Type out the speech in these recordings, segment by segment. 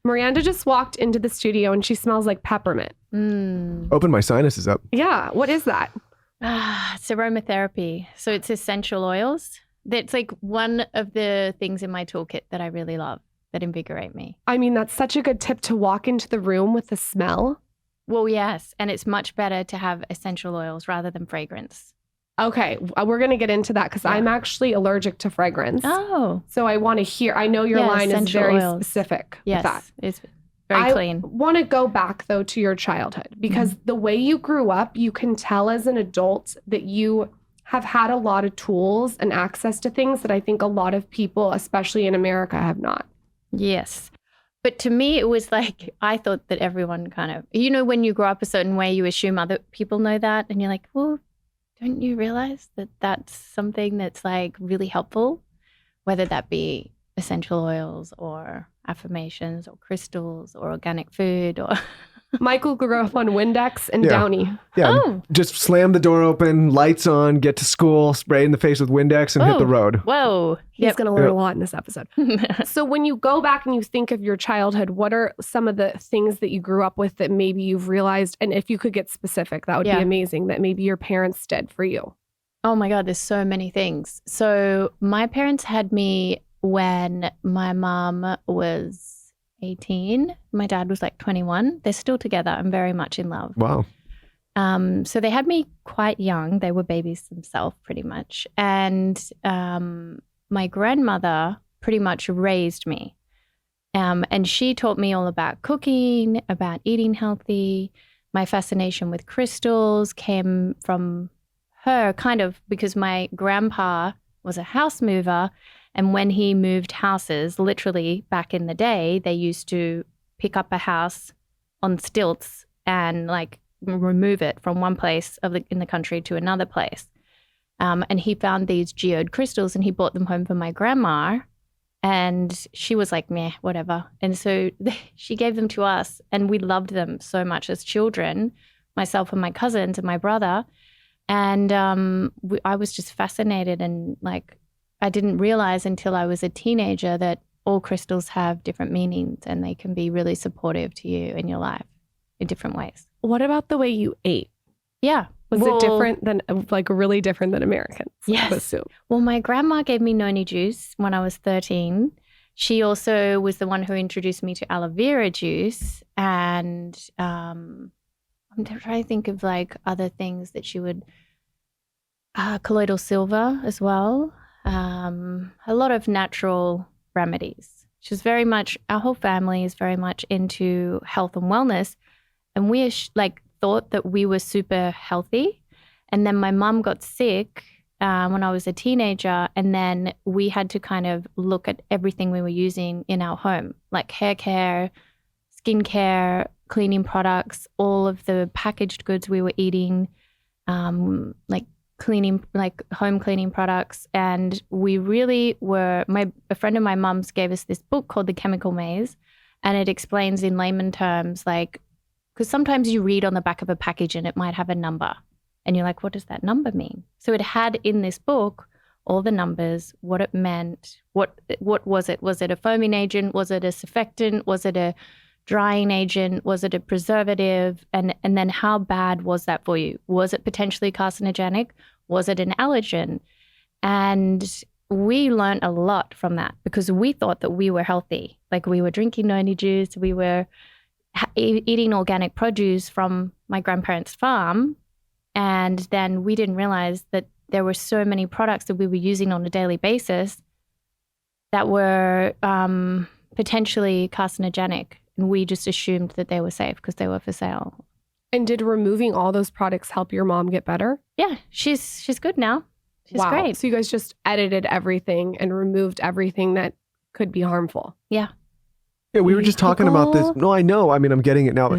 Miranda just walked into the studio and she smells like peppermint. Open my sinuses up. Yeah. What is that? It's aromatherapy. So it's essential oils. That's like one of the things in my toolkit that I really love, that invigorate me. I mean, that's such a good tip to walk into the room with the smell. Well, yes. And it's much better to have essential oils rather than fragrance. Okay. We're going to get into that because I'm actually allergic to fragrance. Oh. So I want to hear, I know your line is very specific with that. It's very clean. I want to go back though to your childhood because the way you grew up, you can tell as an adult that you have had a lot of tools and access to things that I think a lot of people, especially in America, have not. Yes. But to me, it was like, I thought that everyone kind of, you know, when you grow up a certain way, you assume other people know that. And you're like, well, don't you realize that that's something that's like really helpful, whether that be essential oils or affirmations or crystals or organic food or... Michael grew up on Windex and Downy. Yeah, just slam the door open, lights on, get to school, spray in the face with Windex and hit the road. Whoa. He's going to learn a lot in this episode. So when you go back and you think of your childhood, what are some of the things that you grew up with that maybe you've realized, and if you could get specific, that would be amazing, that maybe your parents did for you? Oh my God, there's so many things. So my parents had me when my mom was 18. My dad was like 21. They're still together. I'm very much in love. Wow. So they had me quite young. They were babies themselves pretty much. And my grandmother pretty much raised me. And she taught me all about cooking, about eating healthy. My fascination with crystals came from her kind of because my grandpa was a house mover. And when he moved houses, literally back in the day, they used to pick up a house on stilts and like remove it from one place in the country to another place. And he found these geode crystals and he brought them home for my grandma. And she was like, meh, whatever. And so she gave them to us and we loved them so much as children, myself and my cousins and my brother. And I was just fascinated and like, I didn't realize until I was a teenager that all crystals have different meanings and they can be really supportive to you in your life in different ways. What about the way you ate? Yeah. Was it different than, like really different than Americans? Yes. Well, my grandma gave me Noni juice when I was 13. She also was the one who introduced me to aloe vera juice. And I'm trying to think of like other things that she would, colloidal silver as well. A lot of natural remedies. She's very much, our whole family is very much into health and wellness. And we thought that we were super healthy. And then my mum got sick when I was a teenager. And then we had to kind of look at everything we were using in our home, like hair care, skin care, cleaning products, all of the packaged goods we were eating, like cleaning, like home cleaning products. And we really were, a friend of my mum's gave us this book called The Chemical Maze. And it explains in layman terms, like, because sometimes you read on the back of a package and it might have a number and you're like, what does that number mean? So it had in this book all the numbers, what it meant, what was it? Was it a foaming agent? Was it a surfactant? Was it a drying agent? Was it a preservative? And then how bad was that for you? Was it potentially carcinogenic? Was it an allergen? And we learned a lot from that because we thought that we were healthy. Like we were drinking Noni juice, we were eating organic produce from my grandparents' farm. And then we didn't realize that there were so many products that we were using on a daily basis that were potentially carcinogenic. And we just assumed that they were safe because they were for sale. And did removing all those products help your mom get better? Yeah, she's good now. She's great. So you guys just edited everything and removed everything that could be harmful. Yeah. Yeah, we were just talking about this. No, I know. I mean, I'm getting it now.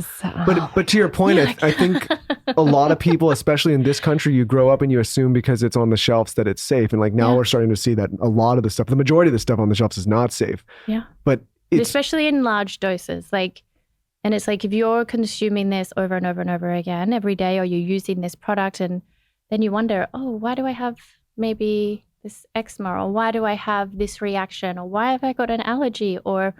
But to your point, I think a lot of people, especially in this country, you grow up and you assume because it's on the shelves that it's safe. And like now we're starting to see that a lot of the stuff, the majority of the stuff on the shelves is not safe. Yeah. But especially in large doses. And it's like if you're consuming this over and over and over again every day, or you're using this product and then you wonder, oh, why do I have maybe this eczema? Or why do I have this reaction? Or why have I got an allergy? Or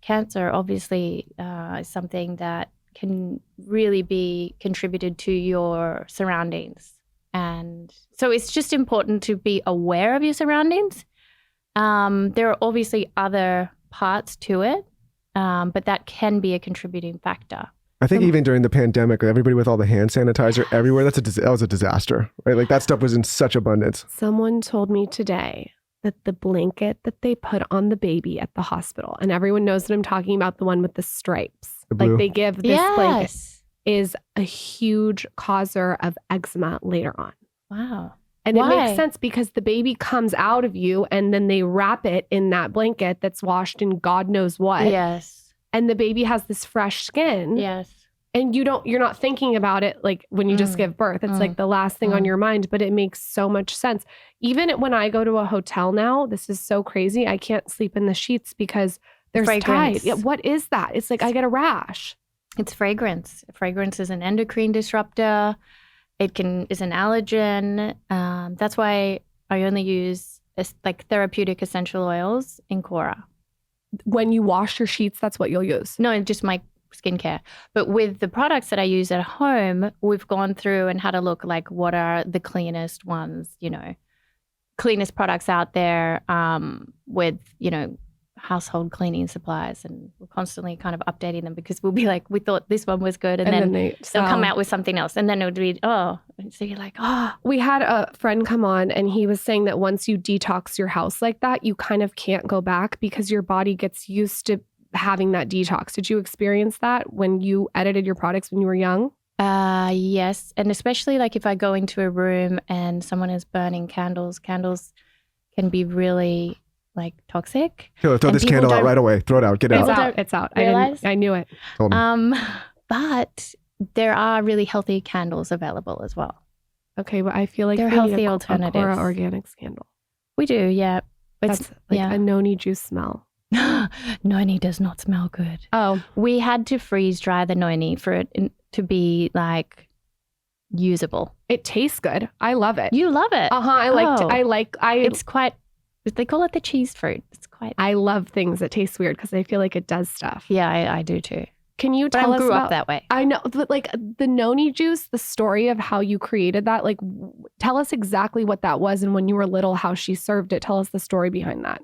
cancer obviously is something that can really be contributed to your surroundings. And so it's just important to be aware of your surroundings. There are obviously other parts to it, but that can be a contributing factor. I think even during the pandemic, everybody with all the hand sanitizer everywhere, that was a disaster, right? Like that stuff was in such abundance. Someone told me today that the blanket that they put on the baby at the hospital, and everyone knows that I'm talking about the one with the stripes, like they give this blanket, is a huge causer of eczema later on. Wow. And it makes sense because the baby comes out of you and then they wrap it in that blanket that's washed in God knows what. Yes. And the baby has this fresh skin. Yes. And you're not thinking about it like when you just give birth. It's like the last thing on your mind, but it makes so much sense. Even when I go to a hotel now, this is so crazy. I can't sleep in the sheets because there's fragrance. tide. Yeah, what is that? It's like I get a rash. It's fragrance. Fragrance is an endocrine disruptor. It is an allergen. That's why I only use like therapeutic essential oils in Cora. When you wash your sheets, that's what you'll use? No, just my skincare. But with the products that I use at home, we've gone through and had a look like what are the cleanest ones, cleanest products out there with, household cleaning supplies. And we're constantly kind of updating them because we'll be like, we thought this one was good. And then they'll come out with something else. And then it would be, so you're like, We had a friend come on and he was saying that once you detox your house like that, you kind of can't go back because your body gets used to having that detox. Did you experience that when you edited your products when you were young? Yes. And especially like if I go into a room and someone is burning candles can be really like toxic. Throw this candle out right away. Throw it out. Get out. It's out. Realize? I knew it. But there are really healthy candles available as well. Okay, but I feel like they're healthy alternatives. A Cora Organics candle. We do, yeah. That's like a Noni juice smell. Noni does not smell good. Oh. We had to freeze dry the Noni for it to be like usable. It tastes good. I love it. You love it? It's quite, they call it the cheese fruit. I love things that taste weird because I feel like it does stuff. Yeah, I do too. Can you tell us I grew up that way. I know, but like the Noni juice, the story of how you created that, like tell us exactly what that was and when you were little, how she served it. Tell us the story behind that.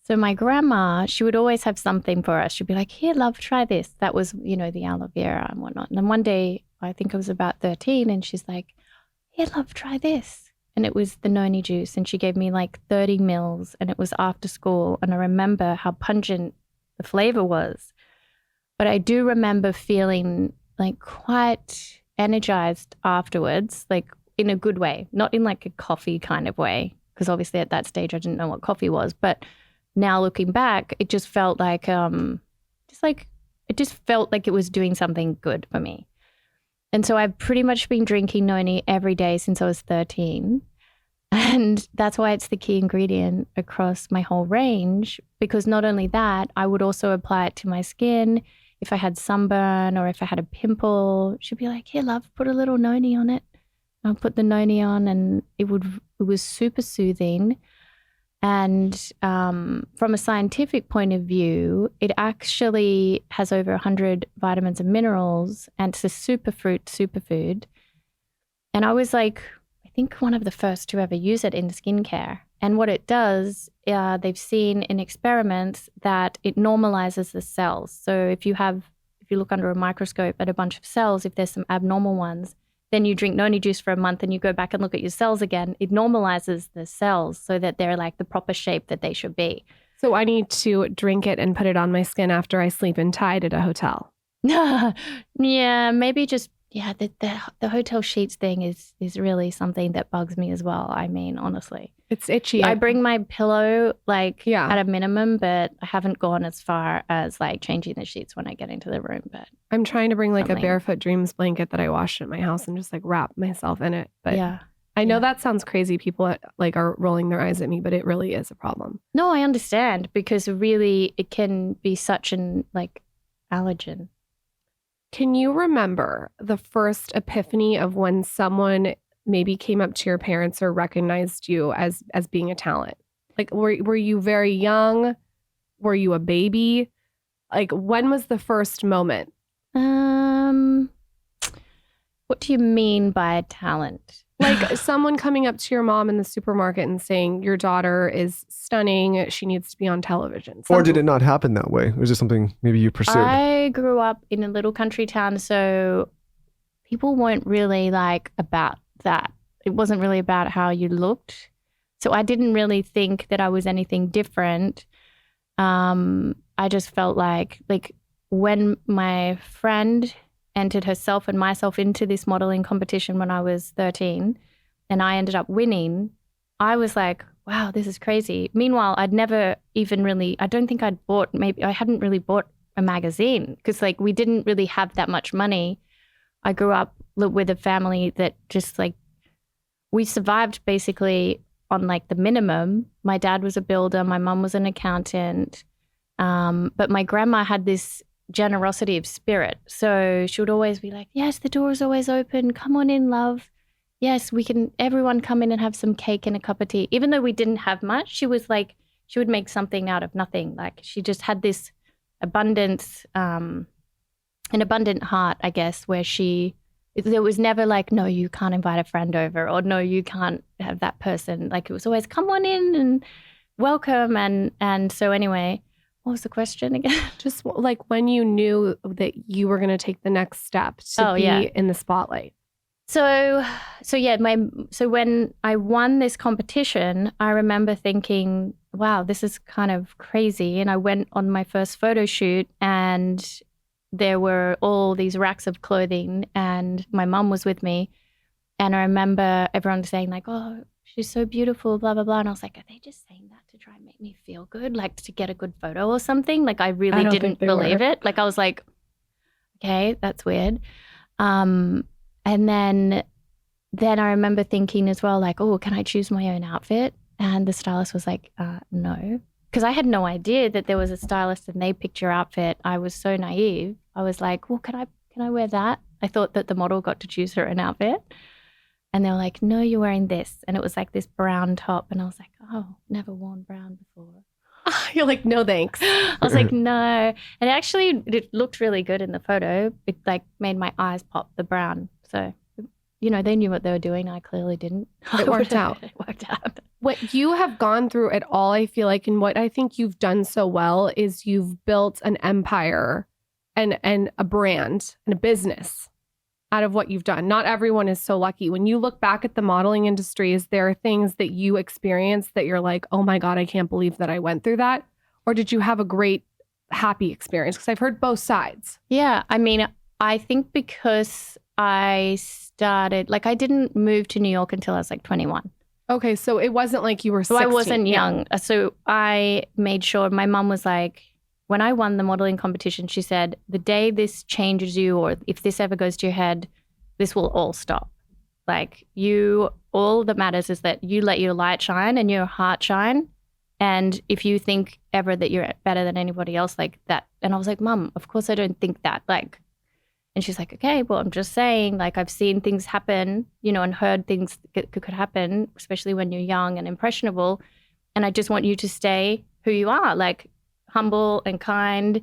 So my grandma, she would always have something for us. She'd be like, here, love, try this. That was, the aloe vera and whatnot. And then one day, I think I was about 13 and she's like, here, love, try this. And it was the Noni juice. And she gave me like 30 mils and it was after school. And I remember how pungent the flavor was. But I do remember feeling like quite energized afterwards, like in a good way, not in like a coffee kind of way. Because obviously at that stage, I didn't know what coffee was. But now looking back, it just felt like, it just felt like it was doing something good for me. And so I've pretty much been drinking Noni every day since I was 13. And that's why it's the key ingredient across my whole range, because not only that, I would also apply it to my skin. If I had sunburn or if I had a pimple, she'd be like, here, love, put a little Noni on it. I'll put the Noni on and it was super soothing. And from a scientific point of view, it actually has over 100 vitamins and minerals, and it's a superfood. And I was like, I think one of the first to ever use it in skincare. And what it does, they've seen in experiments that it normalizes the cells. So if you look under a microscope at a bunch of cells, if there's some abnormal ones, then you drink Noni juice for a month and you go back and look at your cells again, it normalizes the cells so that they're like the proper shape that they should be. So I need to drink it and put it on my skin after I sleep in Tide at a hotel. Yeah, maybe just, the hotel sheets thing is really something that bugs me as well. I mean, honestly. It's itchy. I bring my pillow at a minimum, but I haven't gone as far as like changing the sheets when I get into the room. But I'm trying to bring like a Barefoot Dreams blanket that I washed at my house and just like wrap myself in it. But I know that sounds crazy. People like are rolling their eyes at me, but it really is a problem. No, I understand, because really it can be such an like allergen. Can you remember the first epiphany of when someone maybe came up to your parents or recognized you as being a talent? Like were you very young? Were you a baby? Like, when was the first moment? What do you mean by talent? Like someone coming up to your mom in the supermarket and saying, your daughter is stunning, she needs to be on television. Or did it not happen that way? Was it something maybe you pursued? I grew up in a little country town, so people weren't really like about that. It wasn't really about how you looked. So I didn't really think that I was anything different. I just felt like when my friend entered herself and myself into this modeling competition when I was 13 and I ended up winning, I was like, wow, this is crazy. Meanwhile, I'd never even really, I don't think I hadn't really bought a magazine because like we didn't really have that much money. I grew up with a family that just like, we survived basically on like the minimum. My dad was a builder, my mum was an accountant, but my grandma had this generosity of spirit. So she would always be like, yes, the door is always open. Come on in, love. Yes, everyone come in and have some cake and a cup of tea. Even though we didn't have much, she was like, she would make something out of nothing. Like she just had this abundance, an abundant heart, I guess, where there was never like, no, you can't invite a friend over, or no, you can't have that person. Like it was always come on in and welcome. And so anyway, what was the question again? Just like when you knew that you were going to take the next step to be in the spotlight. So when I won this competition, I remember thinking, wow, this is kind of crazy. And I went on my first photo shoot and there were all these racks of clothing and my mum was with me. And I remember everyone saying like, oh, she's so beautiful, blah, blah, blah. And I was like, are they just saying that to try and make me feel good? Like to get a good photo or something? Like I really didn't believe it. Like I was like, okay, that's weird. And then I remember thinking as well, like, oh, can I choose my own outfit? And the stylist was like, no. Because I had no idea that there was a stylist and they picked your outfit. I was so naive. I was like, well, can I wear that? I thought that the model got to choose her own outfit. And they were like, no, you're wearing this. And it was like this brown top. And I was like, oh, never worn brown before. You're like, no, thanks. I was like, no. And it looked really good in the photo. It like made my eyes pop, the brown. So, they knew what they were doing. I clearly didn't. It worked out. It worked out. What you have gone through it all, I feel like, and what I think you've done so well is you've built an empire and a brand and a business out of what you've done. Not everyone is so lucky. When you look back at the modeling industry, is there things that you experienced that you're like, oh my God, I can't believe that I went through that? Or did you have a great, happy experience? Because I've heard both sides. Yeah. I mean, I think because I started, like I didn't move to New York until I was like 21. Okay. So it wasn't like you were 16. So I wasn't young. So I made sure, my mom was like, when I won the modeling competition, she said, the day this changes you or if this ever goes to your head, this will all stop. Like all that matters is that you let your light shine and your heart shine. And if you think ever that you're better than anybody else like that. And I was like, Mom, of course I don't think that. Like, and she's like, okay, well, I'm just saying, like, I've seen things happen, and heard things that could happen, especially when you're young and impressionable. And I just want you to stay who you are, like humble and kind.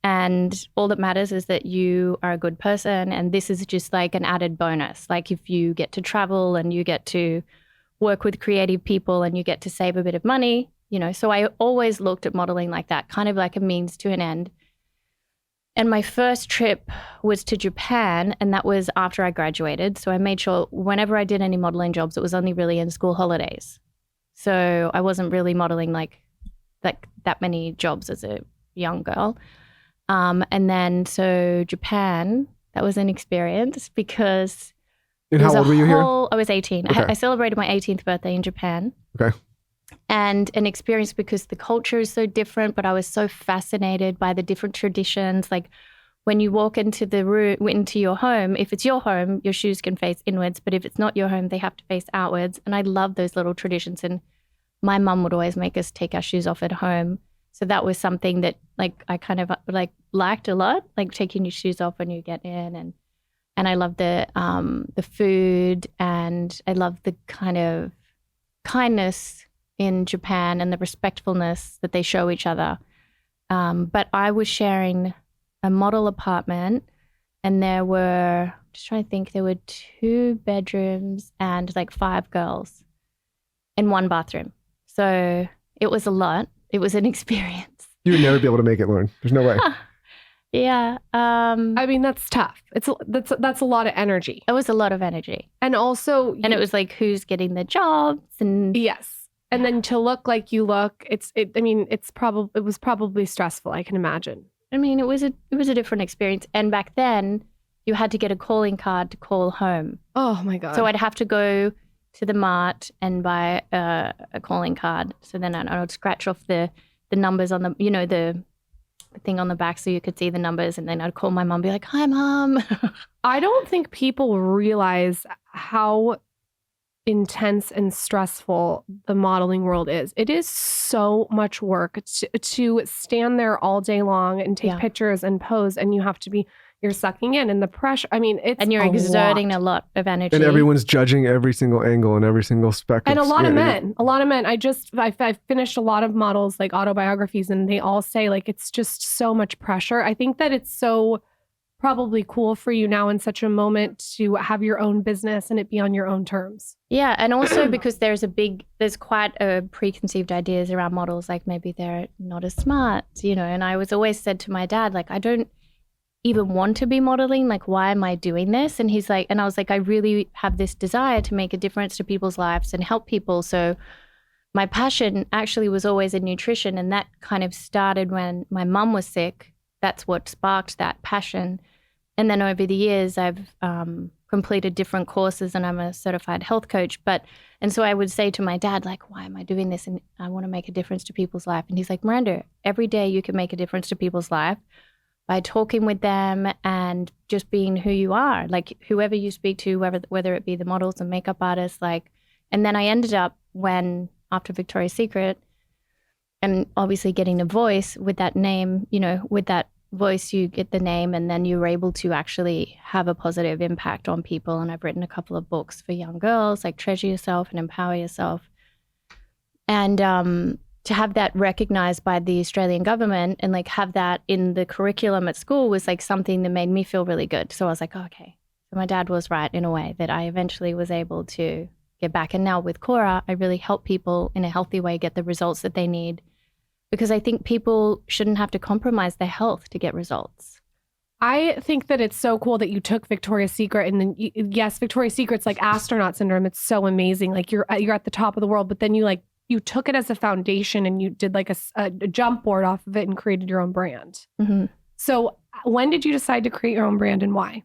And all that matters is that you are a good person. And this is just like an added bonus. Like if you get to travel and you get to work with creative people and you get to save a bit of money, So I always looked at modeling like that, kind of like a means to an end. And my first trip was to Japan, and that was after I graduated. So I made sure whenever I did any modeling jobs, it was only really in school holidays. So I wasn't really modeling like that many jobs as a young girl. And then so Japan, that was an experience because And how old were you here? I was 18. Okay. I celebrated my 18th birthday in Japan. Okay. And an experience because the culture is so different, but I was so fascinated by the different traditions. Like when you walk into the room, into your home, if it's your home, your shoes can face inwards, but if it's not your home, they have to face outwards. And I love those little traditions. And my mum would always make us take our shoes off at home. So that was something that like I kind of like liked a lot, like taking your shoes off when you get in. And I love the food, and I love the kind of kindness in Japan and the respectfulness that they show each other. But I was sharing a model apartment, and there were, just trying to think, there were 2 bedrooms and like 5 girls in 1 bathroom. So it was a lot. It was an experience. You would never be able to make it, Lauren. There's no way. Yeah. I mean, that's tough. That's a lot of energy. It was a lot of energy. And also, and it was like, who's getting the jobs? And yes. And then to look like you look, it was probably stressful, I can imagine. I mean, it was a different experience. And back then you had to get a calling card to call home. Oh my God. So I'd have to go to the mart and buy a calling card. So then I would scratch off the numbers on the, the thing on the back so you could see the numbers. And then I'd call my mom, be like, hi, Mom. I don't think people realize how intense and stressful the modeling world is. It is so much work to stand there all day long and take pictures and pose, and you're sucking in, and the pressure. I mean, it's, and you're exerting a lot of energy, and everyone's judging every single angle and every single speck. And a lot of men. I finished a lot of models like autobiographies, and they all say like it's just so much pressure. I think that it's so probably cool for you now in such a moment to have your own business and it be on your own terms. Yeah. And also because there's quite a preconceived ideas around models, like maybe they're not as smart, and I was always said to my dad, like, I don't even want to be modeling. Like, why am I doing this? And he's like, and I was like, I really have this desire to make a difference to people's lives and help people. So my passion actually was always in nutrition. And that kind of started when my mum was sick. That's what sparked that passion. And then over the years, I've completed different courses, and I'm a certified health coach. And so I would say to my dad, like, why am I doing this? And I want to make a difference to people's life. And he's like, Miranda, every day you can make a difference to people's life by talking with them and just being who you are, like whoever you speak to, whether it be the models and makeup artists, like. And then I ended up after Victoria's Secret, and obviously getting a voice with that name, with that voice you get the name, and then you're able to actually have a positive impact on people. And I've written a couple of books for young girls, like Treasure Yourself and Empower Yourself. And to have that recognized by the Australian government and like have that in the curriculum at school was like something that made me feel really good. So I was like, okay, so my dad was right in a way, that I eventually was able to get back. And now with Cora, I really help people in a healthy way get the results that they need, because I think people shouldn't have to compromise their health to get results. I think that it's so cool that you took Victoria's Secret, and then yes, Victoria's Secret's like astronaut syndrome. It's so amazing. Like you're at the top of the world, but then you took it as a foundation and you did like a jump board off of it and created your own brand. Mm-hmm. So when did you decide to create your own brand, and why?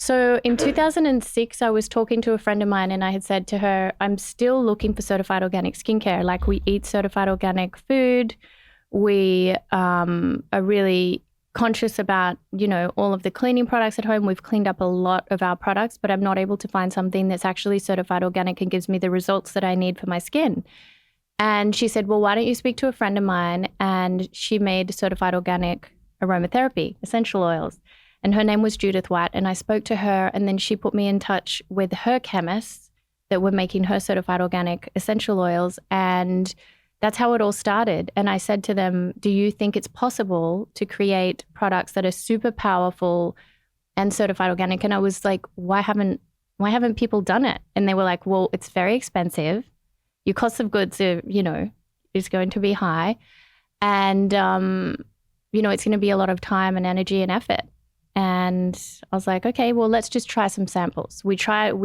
So in 2006, I was talking to a friend of mine, and I had said to her, I'm still looking for certified organic skincare. Like, we eat certified organic food. We are really conscious about, all of the cleaning products at home. We've cleaned up a lot of our products, but I'm not able to find something that's actually certified organic and gives me the results that I need for my skin. And she said, well, why don't you speak to a friend of mine? And she made certified organic aromatherapy, essential oils. And her name was Judith White. And I spoke to her, and then she put me in touch with her chemists that were making her certified organic essential oils. And that's how it all started. And I said to them, do you think it's possible to create products that are super powerful and certified organic? And I was like, why haven't people done it? And they were like, well, it's very expensive. Your cost of goods are, is going to be high. And, it's going to be a lot of time and energy and effort. And I was like, okay, well, let's just try some samples. We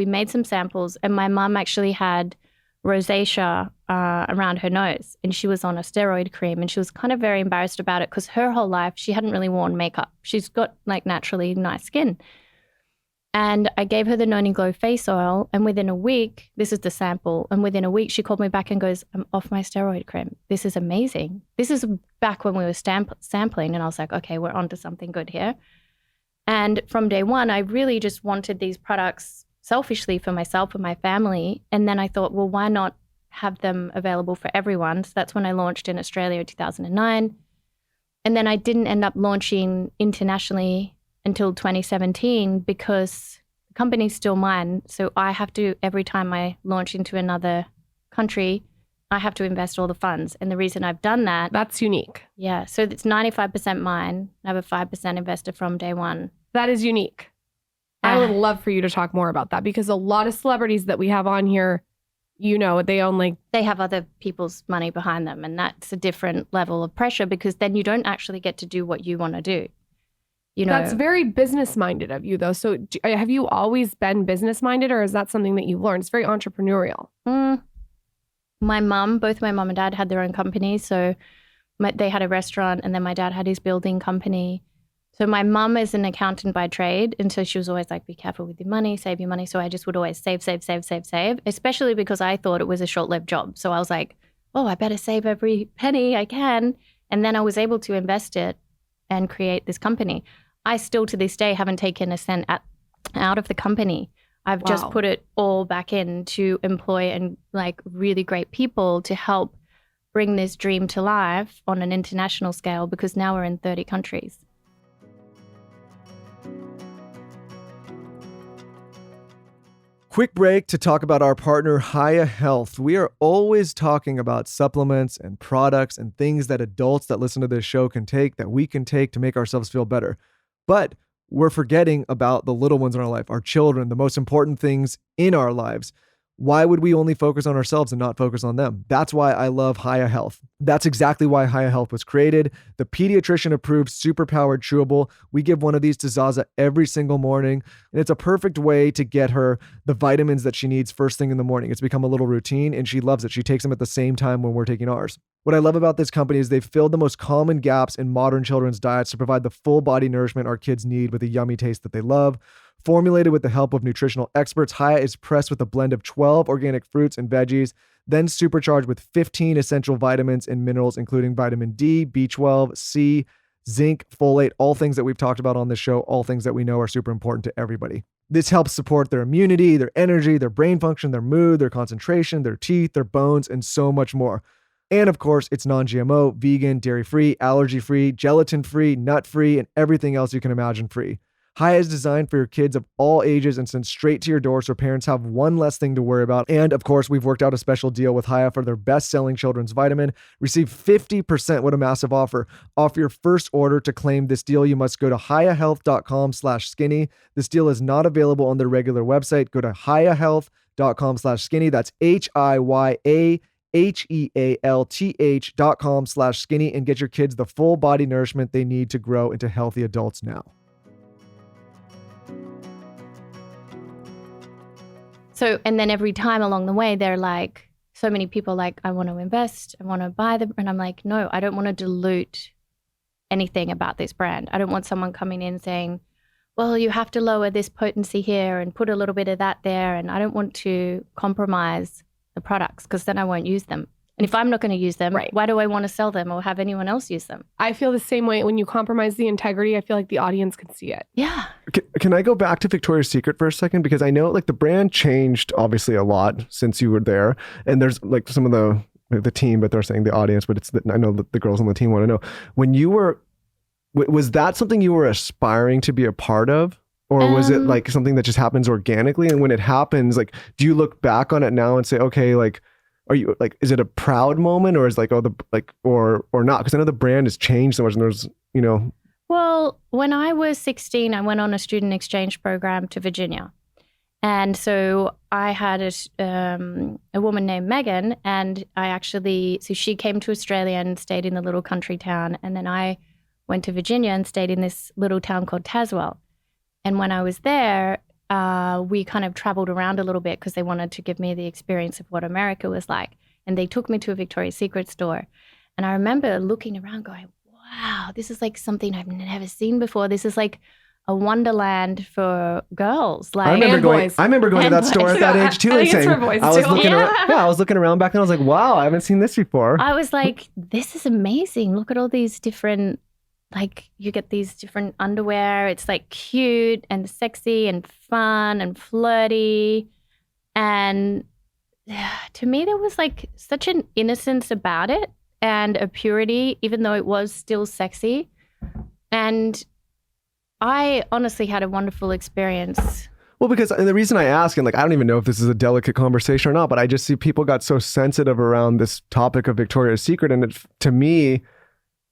made some samples, and my mom actually had rosacea around her nose, and she was on a steroid cream, and she was kind of very embarrassed about it because her whole life she hadn't really worn makeup. She's got like naturally nice skin. And I gave her the Noni Glow face oil, and within a week, this is the sample, and within a week she called me back and goes, I'm off my steroid cream. This is amazing. This is back when we were sampling, and I was like, okay, we're onto something good here. And from day one, I really just wanted these products selfishly for myself and my family. And then I thought, well, why not have them available for everyone? So that's when I launched in Australia in 2009. And then I didn't end up launching internationally until 2017 because the company's still mine. So I have to, every time I launch into another country, I have to invest all the funds. And the reason I've done that. That's unique. Yeah. So it's 95% mine. I have a 5% investor from day one. That is unique. I would love for you to talk more about that, because a lot of celebrities that we have on here, you know, they have other people's money behind them. And that's a different level of pressure, because then you don't actually get to do what you want to do. You know, that's very business minded of you, though. So have you always been business minded, or is that something that you've learned? It's very entrepreneurial. Both my mom and dad had their own companies. So they had a restaurant, and then my dad had his building company. So my mom is an accountant by trade. And so she was always like, be careful with your money, save your money. So I just would always save, especially because I thought it was a short-lived job. So I was like, oh, I better save every penny I can. And then I was able to invest it and create this company. I still to this day haven't taken a cent out of the company. I've just put it all back in to employ and like really great people to help bring this dream to life on an international scale, because now we're in 30 countries. Quick break to talk about our partner, Hiya Health. We are always talking about supplements and products and things that adults that listen to this show can take, that we can take to make ourselves feel better. But we're forgetting about the little ones in our life, our children, the most important things in our lives. Why would we only focus on ourselves and not focus on them? That's why I love Hiya Health. That's exactly why Hiya Health was created. The pediatrician-approved, super-powered chewable. We give one of these to Zaza every single morning, and it's a perfect way to get her the vitamins that she needs first thing in the morning. It's become a little routine, and she loves it. She takes them at the same time when we're taking ours. What I love about this company is they've filled the most common gaps in modern children's diets to provide the full body nourishment our kids need with a yummy taste that they love. Formulated with the help of nutritional experts, Hiya is pressed with a blend of 12 organic fruits and veggies, then supercharged with 15 essential vitamins and minerals, including vitamin D, B12, C, zinc, folate, all things that we've talked about on this show, all things that we know are super important to everybody. This helps support their immunity, their energy, their brain function, their mood, their concentration, their teeth, their bones, and so much more. And of course, it's non-GMO, vegan, dairy-free, allergy-free, gelatin-free, nut-free, and everything else you can imagine free. Hiya is designed for your kids of all ages and sent straight to your door, so parents have one less thing to worry about. And of course, we've worked out a special deal with Hiya for their best-selling children's vitamin. Receive 50%, what a massive offer, off your first order. To claim this deal, you must go to hiyahealth.com/skinny. This deal is not available on their regular website. Go to hiyahealth.com/skinny. That's HIYAHEALTH.com/skinny and get your kids the full body nourishment they need to grow into healthy adults now. So, and then every time along the way, they're like, so many people like, I want to invest, I want to buy them. And I'm like, no, I don't want to dilute anything about this brand. I don't want someone coming in saying, well, you have to lower this potency here and put a little bit of that there. And I don't want to compromise the products, because then I won't use them. And if I'm not going to use them, why do I want to sell them or have anyone else use them? I feel the same way. When you compromise the integrity, I feel like the audience can see it. Yeah. Can I go back to Victoria's Secret for a second? Because I know like the brand changed obviously a lot since you were there. And there's like some of the team, but they're saying the audience, but I know that the girls on the team want to know. When you were, was that something you were aspiring to be a part of? Or was it like something that just happens organically? And when it happens, like, do you look back on it now and say, okay, like, are you like, is it a proud moment, or is like, or not? Because I know the brand has changed so much, and there's, you know. Well, when I was 16, I went on a student exchange program to Virginia. And so I had a woman named Megan, and so she came to Australia and stayed in the little country town. And then I went to Virginia and stayed in this little town called Tazewell. And when I was there, we kind of traveled around a little bit because they wanted to give me the experience of what America was like. And they took me to a Victoria's Secret store. And I remember looking around going, wow, this is like something I've never seen before. This is like a wonderland for girls. Like, I remember going to that store at that age too. I think it's for boys too. I was looking around back then. I was like, wow, I haven't seen this before. I was like, this is amazing. Look at all these different, like, you get these different underwear. It's like cute and sexy and fun and flirty. And to me, there was like such an innocence about it and a purity, even though it was still sexy. And I honestly had a wonderful experience. Well, because and the reason I ask, and like I don't even know if this is a delicate conversation or not, but I just see people got so sensitive around this topic of Victoria's Secret, and to me,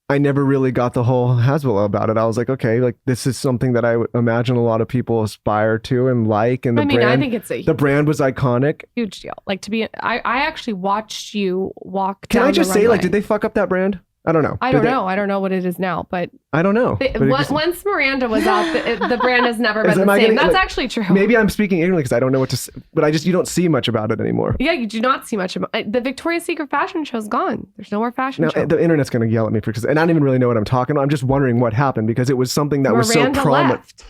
I never really got the whole Hasbullah about it. I was like, okay, like this is something that I would imagine a lot of people aspire to and like, and I think it's the brand was iconic. Huge deal. Like I actually watched you walk. Can down I just the say, runway. like, did they fuck up that brand? I don't know. I don't know. I don't know what it is now, but I don't know. Once Miranda was out, the brand has never been the same. Getting, That's like, actually true. Maybe I'm speaking ignorantly because I don't know what to say, but you don't see much about it anymore. Yeah, you do not see much about the Victoria's Secret fashion show's gone. There's no more fashion show. The internet's going to yell at me and I don't even really know what I'm talking about. I'm just wondering what happened because it was something that was so prominent.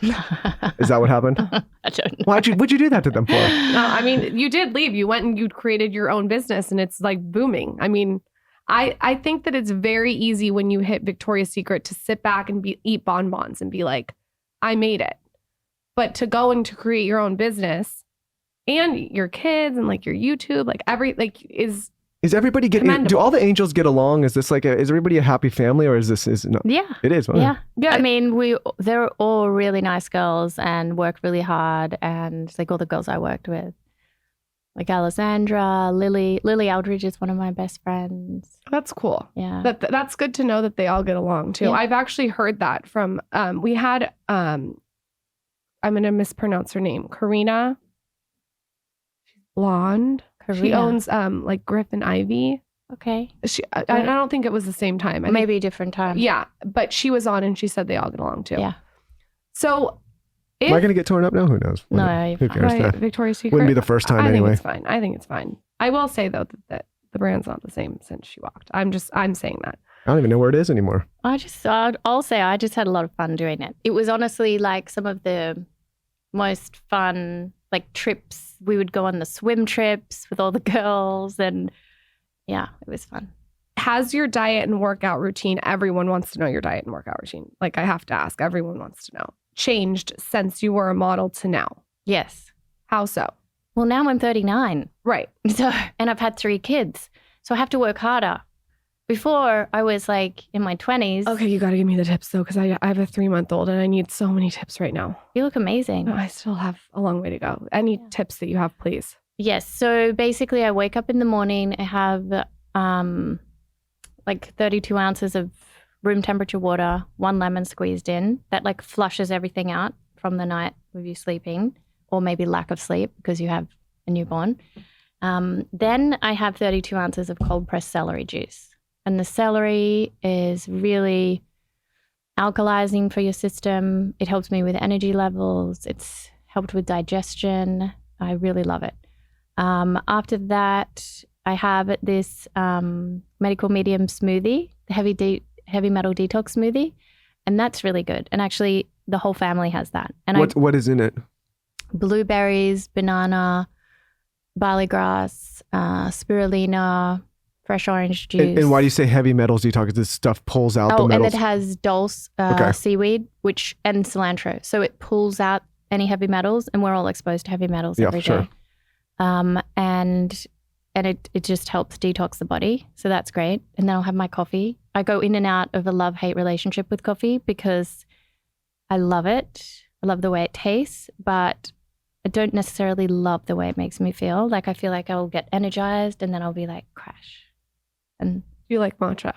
Is that what happened? I don't know. What'd you do that to them for? No, I mean, you did leave. You went and you created your own business and it's like booming. I mean, I think that it's very easy when you hit Victoria's Secret to sit back and eat bonbons and be like, I made it. But to go and to create your own business and your kids and like your YouTube, is everybody getting? Do all the angels get along? Is this like is everybody a happy family or is not? Yeah, it is. Yeah. I mean, they're all really nice girls and work really hard, and like all the girls I worked with. Like Alessandra, Lily Aldridge is one of my best friends. That's cool. Yeah. That's good to know that they all get along too. Yeah. I've actually heard that from, we had, I'm going to mispronounce her name, Karina. She's blonde. Karina. She owns like Griffin Ivy. Okay. I don't think it was the same time. Maybe a different time. Yeah. But she was on and she said they all get along too. Yeah. So am I going to get torn up now? Who knows? No, who cares? Right, Victoria's Secret wouldn't be the first time anyway. I think it's fine. I will say though that the brand's not the same since she walked. I'm saying that. I don't even know where it is anymore. I'll say I just had a lot of fun doing it. It was honestly like some of the most fun like trips. We would go on the swim trips with all the girls, and yeah, it was fun. Has your diet and workout routine? Everyone wants to know your diet and workout routine. Like I have to ask. Everyone wants to know. Changed since you were a model to now? Yes. How so? Well, now I'm 39. Right. And I've had 3 kids. So I have to work harder. Before, I was like in my 20s. Okay, you got to give me the tips though, because I have a 3-month-old and I need so many tips right now. You look amazing. I still have a long way to go. Any tips that you have, please? Yes. So basically, I wake up in the morning. I have like 32 ounces of room temperature water, 1 lemon squeezed in. That like flushes everything out from the night with you sleeping, or maybe lack of sleep because you have a newborn. Then I have 32 ounces of cold pressed celery juice. And the celery is really alkalizing for your system. It helps me with energy levels. It's helped with digestion. I really love it. After that, I have this medical medium smoothie, the heavy metal detox smoothie, and that's really good. And actually, the whole family has that. And what is in it? Blueberries, banana, barley grass, spirulina, fresh orange juice. And why do you say heavy metals detox? This stuff pulls out the metals. And it has dulse seaweed, and cilantro. So it pulls out any heavy metals, and we're all exposed to heavy metals every day. Sure. And it just helps detox the body. So that's great. And then I'll have my coffee. I go in and out of a love-hate relationship with coffee because I love it. I love the way it tastes, but I don't necessarily love the way it makes me feel. Like I feel like I'll get energized and then I'll be like, crash. And do you like matcha?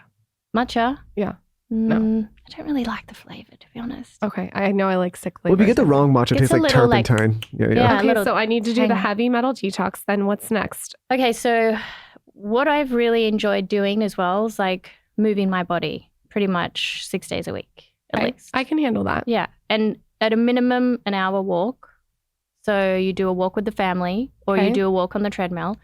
Matcha? Yeah. No. I don't really like the flavor, to be honest. Okay. I know I like sick flavor. Well, if you get the wrong matcha, it tastes like turpentine. Yeah. Okay, so I need to do the heavy metal detox. Then what's next? Okay, so what I've really enjoyed doing as well is like moving my body pretty much 6 days a week at least. I can handle that. Yeah. And at a minimum, an hour walk. So you do a walk with the family or you do a walk on the treadmill.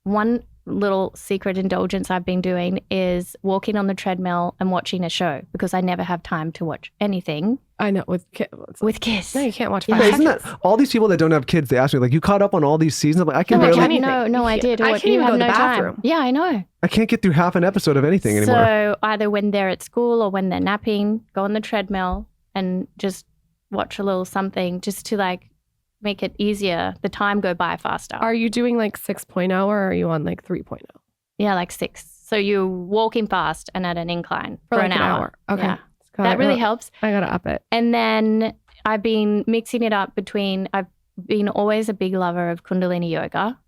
One little secret indulgence I've been doing is walking on the treadmill and watching a show because I never have time to watch anything. I know with kids. No, you can't watch 5 Isn't that all these people that don't have kids? They ask me like, "You caught up on all these seasons?" I'm like, I can barely. No, I did. I can't even go to the bathroom. Time. Yeah, I know. I can't get through half an episode of anything anymore. So either when they're at school or when they're napping, go on the treadmill and just watch a little something just to like make it easier, the time go by faster. Are you doing like 6.0 or are you on like 3.0? Yeah, like 6. So you're walking fast and at an incline for like an hour. Okay. Yeah. That really helps. I got to up it. And then I've been mixing it up between, I've been always a big lover of Kundalini yoga,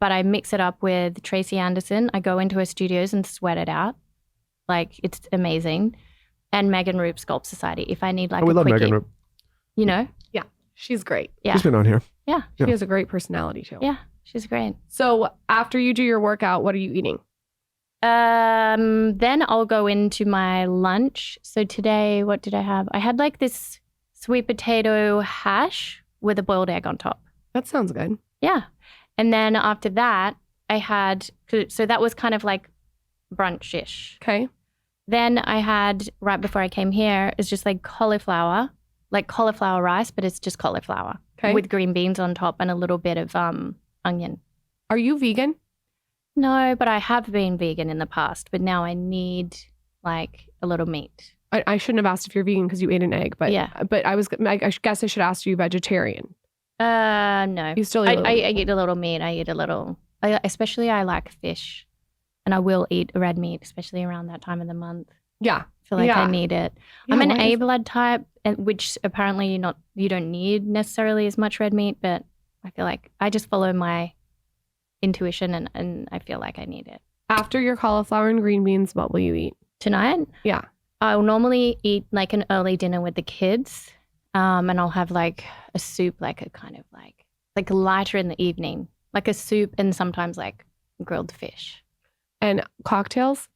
but I mix it up with Tracy Anderson. I go into her studios and sweat it out. Like, it's amazing. And Megan Roop Sculpt Society. If I need like we a love quickie, Megan Roop. you know? Yeah, she's great. Yeah. She's been on here. Yeah. She has a great personality too. Yeah, she's great. So after you do your workout, what are you eating? Then I'll go into my lunch. So today, what did I have? I had like this sweet potato hash with a boiled egg on top. That sounds good. Yeah. And then after that, I had, so that was kind of like brunch-ish. Okay. Then I had, right before I came here, is just like cauliflower rice, but it's just cauliflower with green beans on top and a little bit of onion. Are you vegan? No, but I have been vegan in the past, but now I need like a little meat. I shouldn't have asked if you're vegan because you ate an egg, but yeah. But I guess I should ask you vegetarian. No. You still I eat a little meat. Especially I like fish, and I will eat red meat, especially around that time of the month. Yeah. I feel like I need it. Yeah, I'm an A blood type, which apparently you don't need necessarily as much red meat, but I feel like I just follow my intuition and I feel like I need it. After your cauliflower and green beans, what will you eat? Tonight? Yeah. I'll normally eat like an early dinner with the kids, and I'll have like a soup, like a kind of like lighter in the evening, like a soup and sometimes like grilled fish. And cocktails?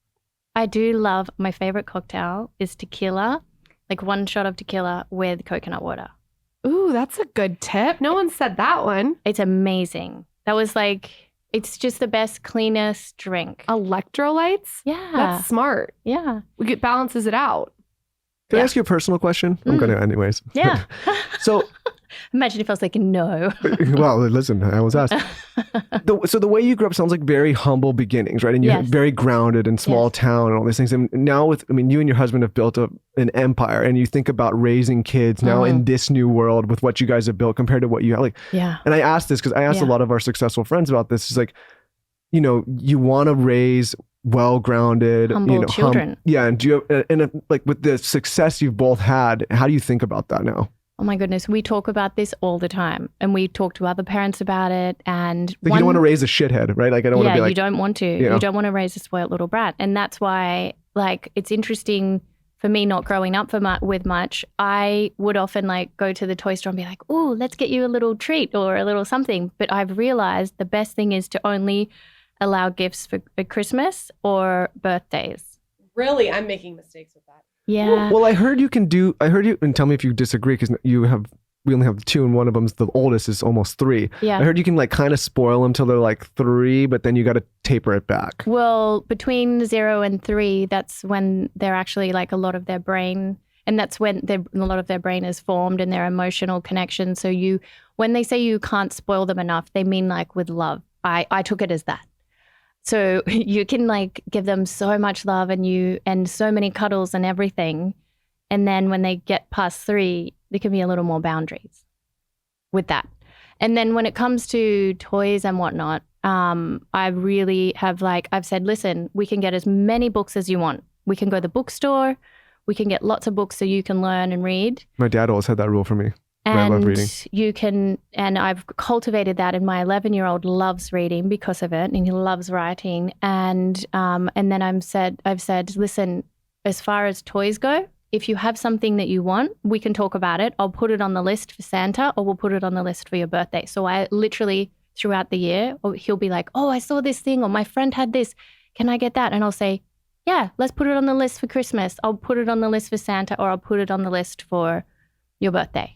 I do love, my favorite cocktail is tequila, like 1 shot of tequila with coconut water. Ooh, that's a good tip. No one said that one. It's amazing. That was like, it's just the best, cleanest drink. Electrolytes? Yeah. That's smart. Yeah. It balances it out. Can I ask you a personal question? I'm going to anyways. Yeah. So imagine if I was like, no. Well, listen, I was asked. So the way you grew up sounds like very humble beginnings, right? And you're very grounded in small town and all these things. And now you and your husband have built an empire, and you think about raising kids now in this new world with what you guys have built compared to what you have. Like, and I asked this because I asked a lot of our successful friends about this. It's like, you want to raise well-grounded, humble children. And do you have, like with the success you've both had, how do you think about that now? Oh my goodness, we talk about this all the time, and we talk to other parents about it. And like you don't want to raise a shithead, right? Like I don't want to be like, you don't want to. You don't want to raise a spoiled little brat, and that's why, like, it's interesting for me not growing up with much. I would often like go to the toy store and be like, "Oh, let's get you a little treat or a little something." But I've realized the best thing is to only allow gifts for Christmas or birthdays. Really? I'm making mistakes with that. Yeah. Well, I heard you, and tell me if you disagree, because we only have 2, and one of them's the oldest is almost 3. Yeah. I heard you can like kind of spoil them till they're like 3, but then you got to taper it back. Well, between 0 and 3, that's when they're actually like a lot of their brain, and that's when a lot of their brain is formed and their emotional connection. So when they say you can't spoil them enough, they mean like with love. I took it as that. So you can like give them so much love and so many cuddles and everything. And then when they get past 3, there can be a little more boundaries with that. And then when it comes to toys and whatnot, I really have I've said, listen, we can get as many books as you want. We can go to the bookstore. We can get lots of books so you can learn and read. My dad always had that rule for me. I love reading. And I've cultivated that, and my 11-year-old loves reading because of it, and he loves writing. And then I've said, listen, as far as toys go, if you have something that you want, we can talk about it. I'll put it on the list for Santa, or we'll put it on the list for your birthday. So I literally, throughout the year, he'll be like, oh, I saw this thing, or my friend had this. Can I get that? And I'll say, yeah, let's put it on the list for Christmas. I'll put it on the list for Santa, or I'll put it on the list for your birthday.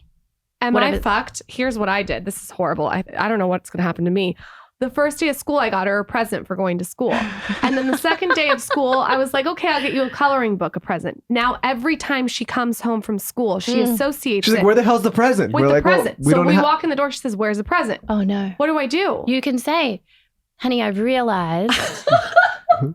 Am I fucked? Here's what I did. This is horrible. I don't know what's going to happen to me. The first day of school, I got her a present for going to school. And then the second day of school, I was like, okay, I'll get you a coloring book, a present. Now, every time she comes home from school, she associates She's like, where the hell's the present? With the present. So we walk in the door, she says, where's the present? Oh, no. What do I do? You can say, honey, I've realized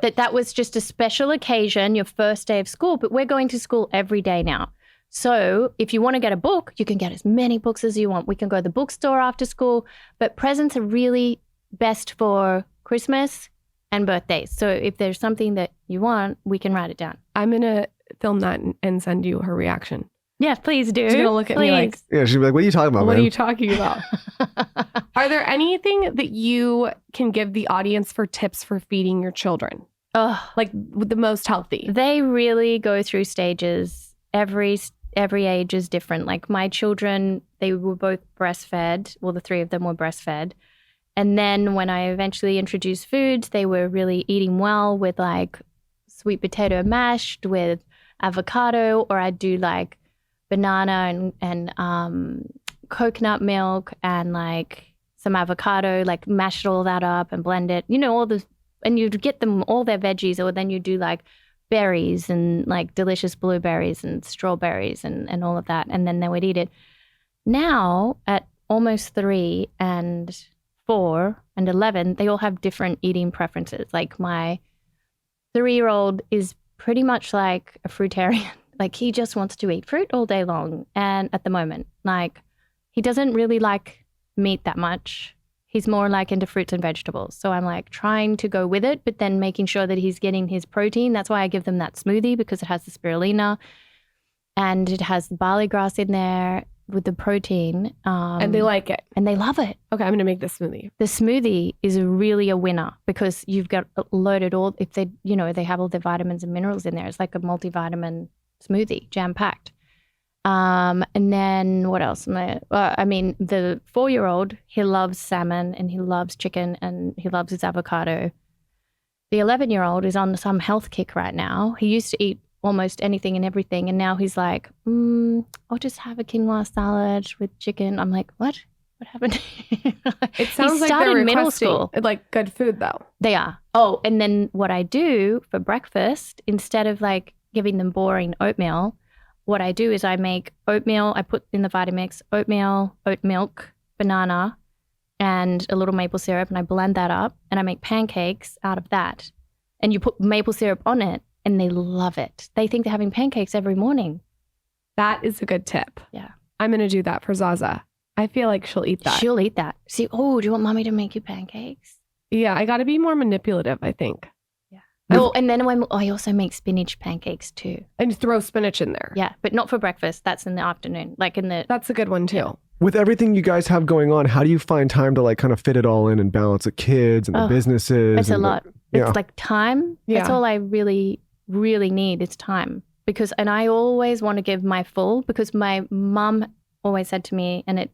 that was just a special occasion, your first day of school, but we're going to school every day now. So if you want to get a book, you can get as many books as you want. We can go to the bookstore after school, but presents are really best for Christmas and birthdays. So if there's something that you want, we can write it down. I'm going to film that and send you her reaction. Yeah, please do. She's going to look at me like, yeah, she'd be like, what are you talking about, what man? are you talking about? Are there anything that you can give the audience for tips for feeding your children? Oh, Like the most healthy? they really go through stages. Every age is different. Like my children, they were both breastfed. Well, the three of them were breastfed. And then when I eventually introduced foods, they were really eating well with like sweet potato mashed with avocado, or I'd do like banana and coconut milk and like some avocado, like mash all that up and blend it, and you'd get them all their veggies, or then you do like berries and like delicious blueberries and strawberries and all of that. And then they would eat it. Now at almost 3 and 4 and 11, they all have different eating preferences. Like my 3-year-old is pretty much like a fruitarian. Like he just wants to eat fruit all day long. And at the moment, like he doesn't really like meat that much. He's more like into fruits and vegetables. So I'm like trying to go with it, but then making sure that he's getting his protein. That's why I give them that smoothie, because it has the spirulina and it has the barley grass in there with the protein. And they like it. And they love it. Okay, I'm going to make this smoothie. The smoothie is really a winner because you've got loaded all, if they, they have all their vitamins and minerals in there. It's like a multivitamin smoothie, jam-packed. And then what else? The 4-year-old, he loves salmon and he loves chicken and he loves his avocado. The 11-year-old is on some health kick right now. He used to eat almost anything and everything, and now he's like, I'll just have a quinoa salad with chicken. I'm like, what? What happened? It sounds like they're middle school. Like good food though. They are. Oh, and then what I do for breakfast, instead of like giving them boring oatmeal, what I do is I make oatmeal. I put in the Vitamix oatmeal, oat milk, banana, and a little maple syrup, and I blend that up, and I make pancakes out of that. And you put maple syrup on it, and they love it. They think they're having pancakes every morning. That is a good tip. Yeah. I'm going to do that for Zaza. I feel like she'll eat that. She'll eat that. See, do you want mommy to make you pancakes? Yeah, I got to be more manipulative, I think. Yeah. Oh, and then I also make spinach pancakes too. And throw spinach in there. Yeah, but not for breakfast. That's in the afternoon. That's a good one too. Yeah. With everything you guys have going on, how do you find time to like kind of fit it all in and balance the kids and the businesses? It's a lot. It's like time. Yeah. That's all I really, really need is time. And I always want to give my full, because my mum always said to me, and it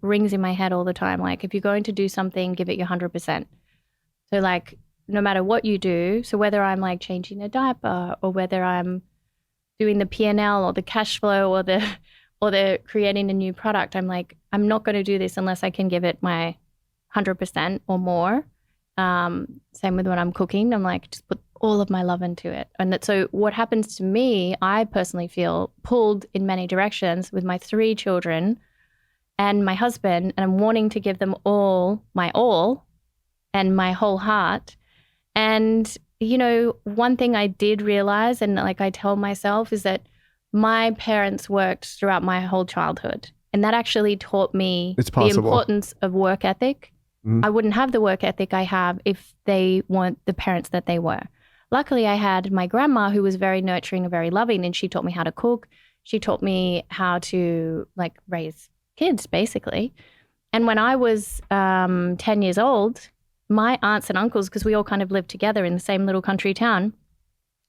rings in my head all the time, like if you're going to do something, give it your 100%. So like no matter what you do, so whether I'm like changing a diaper or whether I'm doing the P&L or the cash flow or the creating a new product, I'm like, I'm not going to do this unless I can give it my 100% or more. Same with when I'm cooking. I'm like, just put all of my love into it. And so what happens to me, I personally feel pulled in many directions with my 3 children and my husband, and I'm wanting to give them all my all and my whole heart. And, one thing I did realize, and like I tell myself, is that my parents worked throughout my whole childhood. And that actually taught me the importance of work ethic. Mm-hmm. I wouldn't have the work ethic I have if they weren't the parents that they were. Luckily, I had my grandma who was very nurturing and very loving, and she taught me how to cook. She taught me how to like raise kids, basically. And when I was 10 years old, my aunts and uncles, because we all kind of lived together in the same little country town,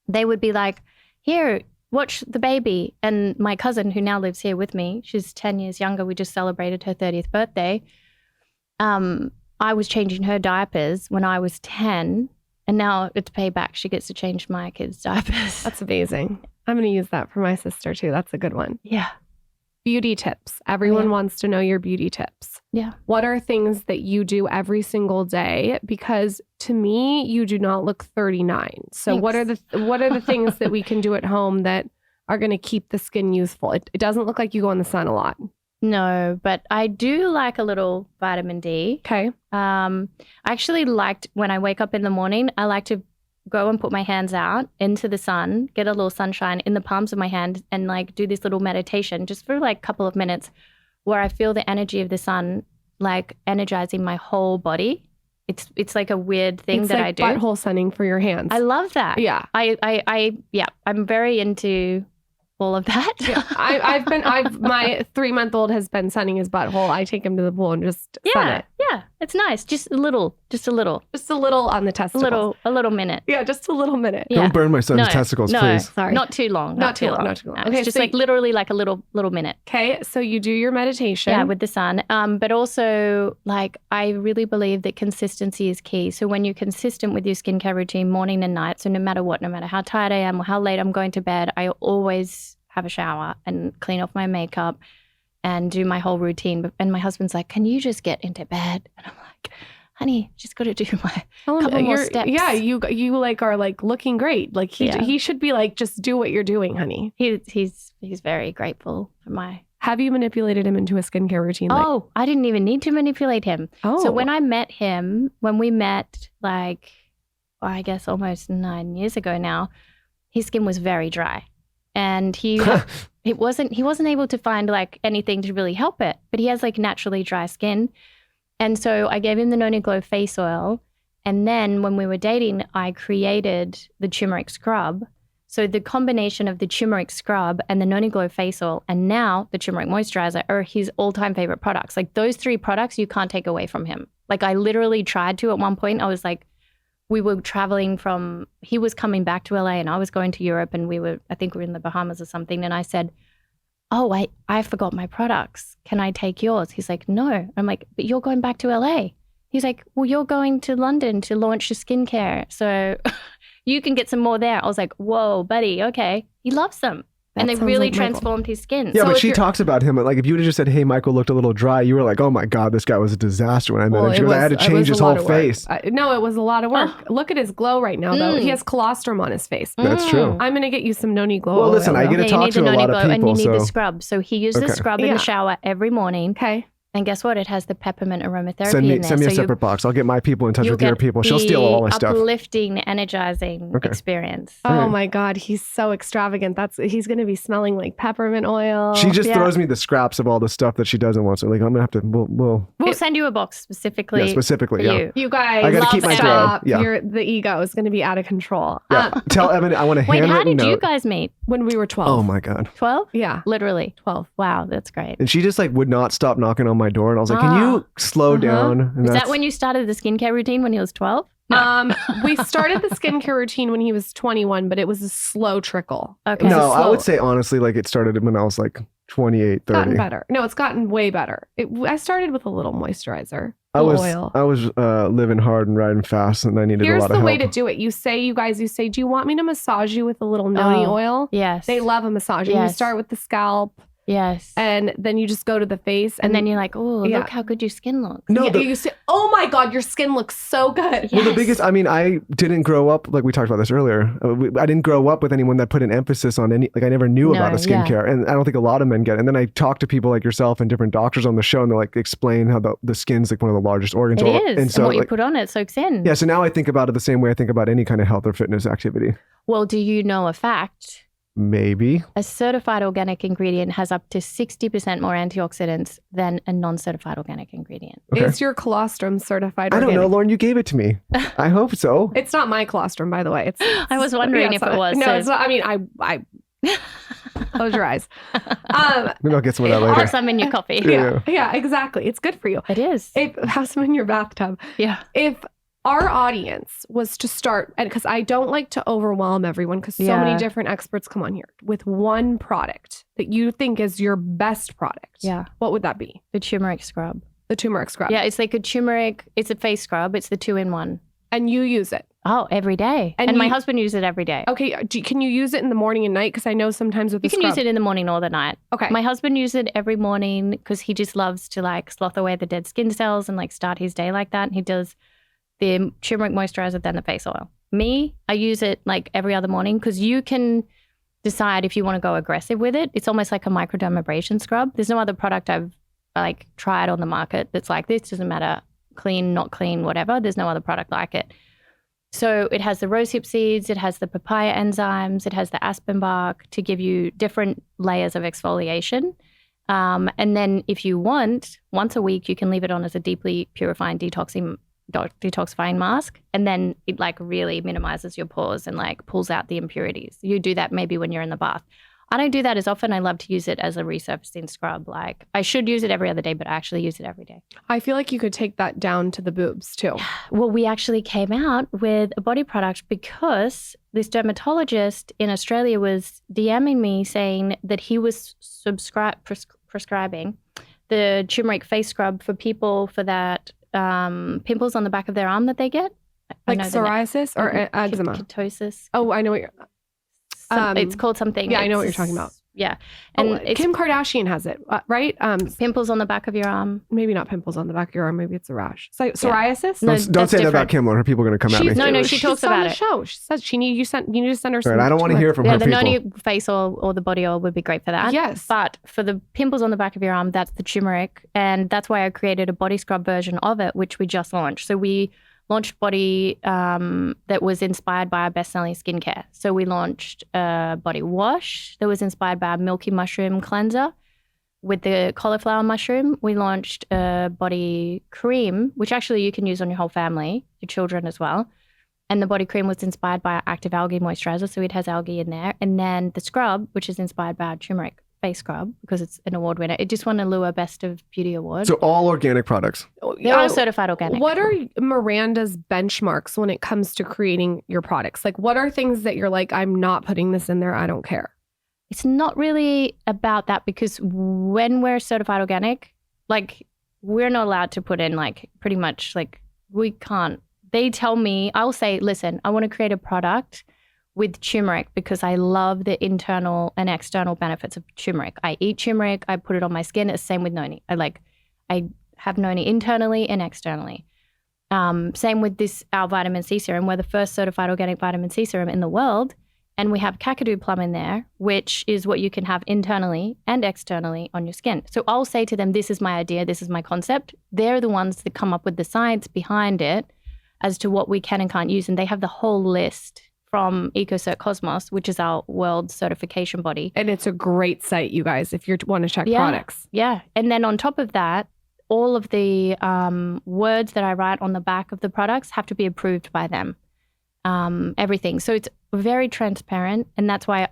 they would be like, here, watch the baby. And my cousin, who now lives here with me, she's 10 years younger. We just celebrated her 30th birthday. I was changing her diapers when I was 10, and now it's payback. She gets to change my kids' diapers. That's amazing. I'm going to use that for my sister too. That's a good one. Yeah. Beauty tips. Everyone wants to know your beauty tips. Yeah. What are things that you do every single day? Because to me, you do not look 39. So Thanks. what are the things that we can do at home that are going to keep the skin youthful? It doesn't look like you go in the sun a lot. No, but I do like a little vitamin D. Okay. I actually liked when I wake up in the morning, I like to go and put my hands out into the sun, get a little sunshine in the palms of my hand, and like do this little meditation just for like a couple of minutes where I feel the energy of the sun like energizing my whole body. It's like a weird thing it's that like I do. Butthole sunning for your hands. I love that. Yeah. I'm very into all of that. Yeah, my 3-month-old has been sunning his butthole. I take him to the pool and just sun it. Yeah, it's nice. Just a little on the testicles. A little minute. Yeah, just a little minute. Don't burn my son's testicles, please. Sorry. Not too long. Not too long. Okay, it's just like literally like a little minute. Okay, so you do your meditation. Yeah, with the sun. But also, like, I really believe that consistency is key. So when you're consistent with your skincare routine morning and night, so no matter what, no matter how tired I am or how late I'm going to bed, I always have a shower and clean off my makeup and do my whole routine. And my husband's like, can you just get into bed? And I'm like, honey, just got to do my couple more steps. Yeah, you like are like looking great. Like he should be like, just do what you're doing, honey. He's very grateful for my. Have you manipulated him into a skincare routine? Oh, I didn't even need to manipulate him. Oh. So when we met like, I guess almost 9 years ago now, his skin was very dry. And he wasn't able to find like anything to really help it, but he has like naturally dry skin. And so I gave him the Noni Glow face oil. And then when we were dating, I created the turmeric scrub. So the combination of the turmeric scrub and the Noni Glow face oil and now the turmeric moisturizer are his all-time favorite products. Like those 3 products you can't take away from him. Like I literally tried to at one point. I was like, we were traveling he was coming back to LA and I was going to Europe and I think we were in the Bahamas or something. And I said, oh, I forgot my products. Can I take yours? He's like, no. I'm like, but you're going back to LA. He's like, well, you're going to London to launch your skincare. So you can get some more there. I was like, whoa, buddy. Okay. He loves them. And they really transformed his skin. Yeah, so but she talks about him. Like, if you would have just said, hey, Michael looked a little dry, you were like, oh my God, this guy was a disaster when I met him. She was like, I had to change his whole face. No, it was a lot of work. Look at his glow right now, though. He has colostrum on his face. That's true. I'm going to get you some Noni Glow. Well, listen, I get to talk to a lot of people. And you need the scrub. So he uses the scrub in the shower every morning. Okay. And guess what? It has the peppermint aromatherapy in there. Send me a so separate box. I'll get my people in touch with your people. She'll steal all my stuff. Uplifting, energizing experience. Oh my God, he's so extravagant. He's going to be smelling like peppermint oil. She just throws me the scraps of all the stuff that she doesn't want. So like, I'm gonna have to. We'll send you a box specifically. Yeah, specifically. Yeah. You guys, I gotta keep my stop. The ego is going to be out of control. Yeah. Tell Evan I want to handwritten note. Wait, how did you guys meet? When we were 12. Oh my God. 12? Yeah. Literally. 12. Wow, that's great. And she just like would not stop knocking on my door, and I was like, can you slow down? And is that when you started the skincare routine when he was 12? No. We started the skincare routine when he was 21, but it was a slow trickle. Okay. No, I would say honestly, like it started when I was like 28, 30. Gotten better. No, it's gotten way better. I started with a little moisturizer. I was living hard and riding fast, and I needed a lot of help. Here's the way to do it. You say, do you want me to massage you with a little Noni oil? Yes. They love a massage. Yes. You start with the scalp. Yes. And then you just go to the face. And then you're like, oh, look how good your skin looks. No, you say, oh my God, your skin looks so good. Yes. Well, the biggest, I didn't grow up, like we talked about this earlier. I didn't grow up with anyone that put an emphasis on I never knew about a skincare. And I don't think a lot of men get it. And then I talk to people like yourself and different doctors on the show, and they're like, explain how the skin's like one of the largest organs. It is. And so what you put on it soaks in. Yeah. So now I think about it the same way I think about any kind of health or fitness activity. Well, do you know a fact? Maybe. A certified organic ingredient has up to 60% more antioxidants than a non-certified organic ingredient. Okay. Is your colostrum certified organic? I don't know, Lauren. You gave it to me. I hope so. It's not my colostrum, by the way. I was wondering if it was. No, it's not. I mean, I close your eyes. Maybe I'll get some of that later. Have some in your coffee. Yeah, exactly. It's good for you. It is. Have some in your bathtub. Yeah. If our audience was to start, and because I don't like to overwhelm everyone because so many different experts come on here with one product that you think is your best product. Yeah. What would that be? The turmeric scrub. The turmeric scrub. Yeah, it's like a turmeric, it's a face scrub. It's the 2-in-1. And you use it? Oh, every day. And my husband uses it every day. Okay. Can you use it in the morning and night? Because I know sometimes with the scrub. You can use it in the morning or the night. Okay. My husband uses it every morning because he just loves to like sloth away the dead skin cells and like start his day like that. And he does the turmeric moisturizer, then the face oil. Me, I use it like every other morning because you can decide if you want to go aggressive with it. It's almost like a microdermabrasion scrub. There's no other product I've like tried on the market that's like this. Doesn't matter, clean, not clean, whatever. There's no other product like it. So it has the rosehip seeds, it has the papaya enzymes, it has the aspen bark to give you different layers of exfoliation. And then if you want, once a week, you can leave it on as a deeply purifying detoxifying mask, and then it like really minimizes your pores and like pulls out the impurities. You do that maybe when you're in the bath. I don't do that as often. I love to use it as a resurfacing scrub. Like I should use it every other day, but I actually use it every day. I feel like you could take that down to the boobs too. Well, we actually came out with a body product because this dermatologist in Australia was DMing me saying that he was prescribing the turmeric face scrub for people for that pimples on the back of their arm that they get. Like psoriasis or eczema? Keratosis. Oh, I know what you're... it's called something. Yeah, I know what you're talking about. Yeah. And Kim Kardashian has it, right? Pimples on the back of your arm. Maybe not pimples on the back of your arm. Maybe it's a rash. psoriasis? No, don't say that about Kim. Her people are going to come at me. No, she talks about it. Show. She says you need to send her some. Right, I don't want to hear from her the people. Noni face oil or the body oil would be great for that. Yes. But for the pimples on the back of your arm, that's the turmeric. And that's why I created a body scrub version of it, which we just launched. So we launched body that was inspired by our best-selling skincare. So we launched a body wash that was inspired by our milky mushroom cleanser with the cauliflower mushroom. We launched a body cream, which actually you can use on your whole family, your children as well. And the body cream was inspired by our active algae moisturizer, so it has algae in there. And then the scrub, which is inspired by our turmeric face scrub because it's an award winner. It just won a Lua Best of Beauty Award. So all organic products. They're all certified organic. What are Miranda's benchmarks when it comes to creating your products? Like what are things that you're like, I'm not putting this in there, I don't care? It's not really about that because when we're certified organic, like we're not allowed to put in like pretty much like we can't. They tell me, I'll say, listen, I want to create a product with turmeric because I love the internal and external benefits of turmeric. I eat turmeric, I put it on my skin. It's the same with Noni. I have Noni internally and externally. Same with our vitamin C serum. We're the first certified organic vitamin C serum in the world. And we have kakadu plum in there, which is what you can have internally and externally on your skin. So I'll say to them, this is my idea, this is my concept. They're the ones that come up with the science behind it as to what we can and can't use. And they have the whole list from EcoCert Cosmos, which is our world certification body. And it's a great site, you guys, if you want to check products. Yeah. And then on top of that, all of the words that I write on the back of the products have to be approved by them. Everything. So it's very transparent. And that's why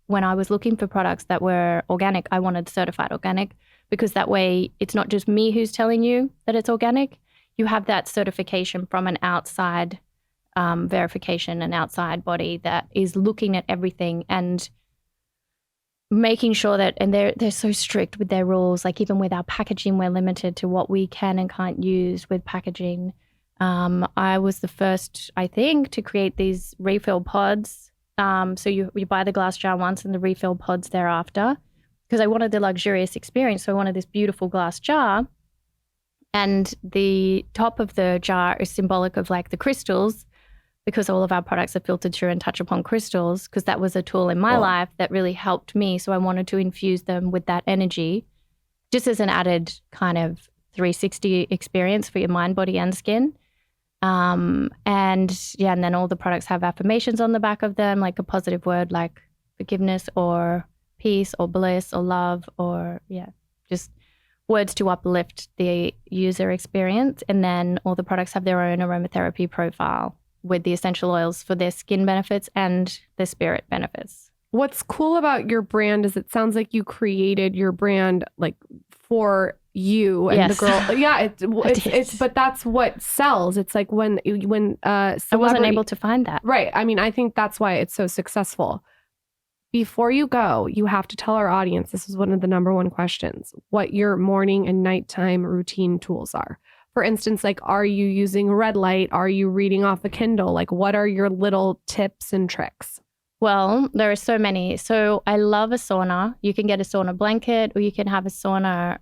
when I was looking for products that were organic, I wanted certified organic because that way it's not just me who's telling you that it's organic. You have that certification from an outside verification, an outside body that is looking at everything and making sure that, and they're so strict with their rules. Like even with our packaging, we're limited to what we can and can't use with packaging. I was the first, I think, to create these refill pods. So you buy the glass jar once and the refill pods thereafter because I wanted the luxurious experience. So I wanted this beautiful glass jar. And the top of the jar is symbolic of like the crystals because all of our products are filtered through and touch upon crystals because that was a tool in my life that really helped me. So I wanted to infuse them with that energy just as an added kind of 360 experience for your mind, body, and skin. And then all the products have affirmations on the back of them, like a positive word like forgiveness or peace or bliss or love or just words to uplift the user experience. And then all the products have their own aromatherapy profile with the essential oils for their skin benefits and their spirit benefits. What's cool about your brand is it sounds like you created your brand like for you and the girl. Yeah, it's but that's what sells. It's like when I wasn't able to find that. Right. I mean, I think that's why it's so successful. Before you go, you have to tell our audience, this is one of the number one questions, what your morning and nighttime routine tools are. For instance, like, are you using red light? Are you reading off a Kindle? Like, what are your little tips and tricks? Well, there are so many. So I love a sauna. You can get a sauna blanket or you can have a sauna,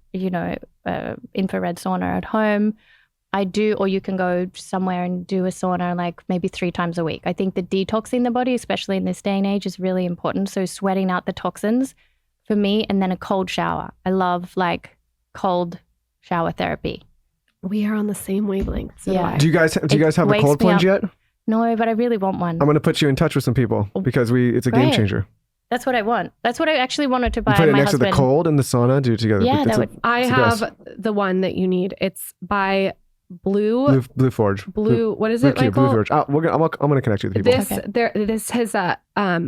infrared sauna at home. Or you can go somewhere and do a sauna like maybe 3 times a week. I think the detoxing the body, especially in this day and age, is really important. So sweating out the toxins for me, and then a cold shower. I love like cold shower therapy. We are on the same wavelength. So yeah. Do you guys have a cold plunge yet? No, but I really want one. I'm going to put you in touch with some people because it's a game changer. That's what I want. That's what I actually wanted to buy. You put it my next husband. to the cold and the sauna, do it together. Yeah, I have the one that you need. It's by Blue Forge. What is it, Blue Michael? Forge. I'm gonna connect you with people. This has a